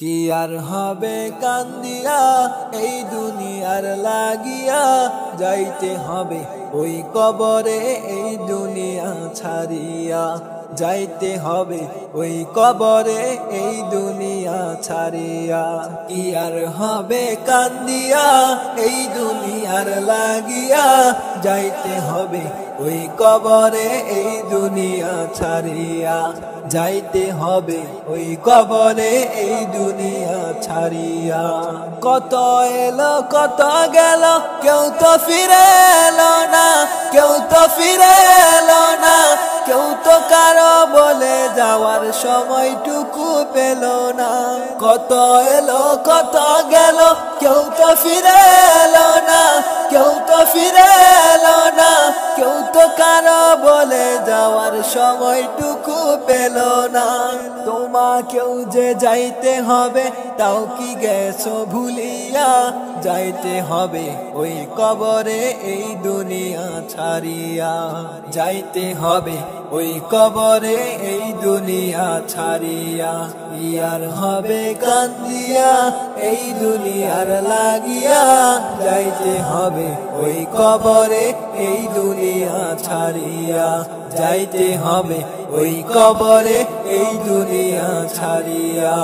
কি আর হবে কান্দিয়া এই দুনিয়ার লাগিয়া, যাইতে হবে ওই কবরে এই দুনিয়া ছাড়িয়া, যাইতে হবে ওই কবরে এই দুনিয়া ছাড়িয়া। কি আর হবে কান্দিয়া এই দুনিয়ার লাগিয়া, যাইতে হবে ওই কবরে এই দুনিয়া ছাড়িয়া, যাইতে হবে ওই কবরে এই দুনিয়া ছাড়িয়া। কত এলো কত গেল, কেউ তো ফিরে এলো না, কেউ তো ফিরে এলো না, কেউ তো কারো বলে যাওয়ার সময়টুকু পেল না। কত এলো কত গেল, কেউ তো ফিরে এলো না, কেউ তো ফিরে এলো না, কেউ তো কারো বলে যাওয়ার সময়টুকু পেল না। তোমাকেও যে যাইতে হবে তাও কি গেছো ভুলিয়া, যাইতে হবে ওই কবরে এই দুনিয়া ছাড়িয়া, যাইতে হবে ওই কবরে এই দুনিয়া ছাড়িয়া। ইয়ার হবে কান্দিয়া এই দুনিয়ার লাগিয়া, যাইতে হবে ওই কবরে এই দুনিয়া ছাড়িয়া, যাইতে হবে ওই কবরে এই দুনিয়া ছাড়িয়া।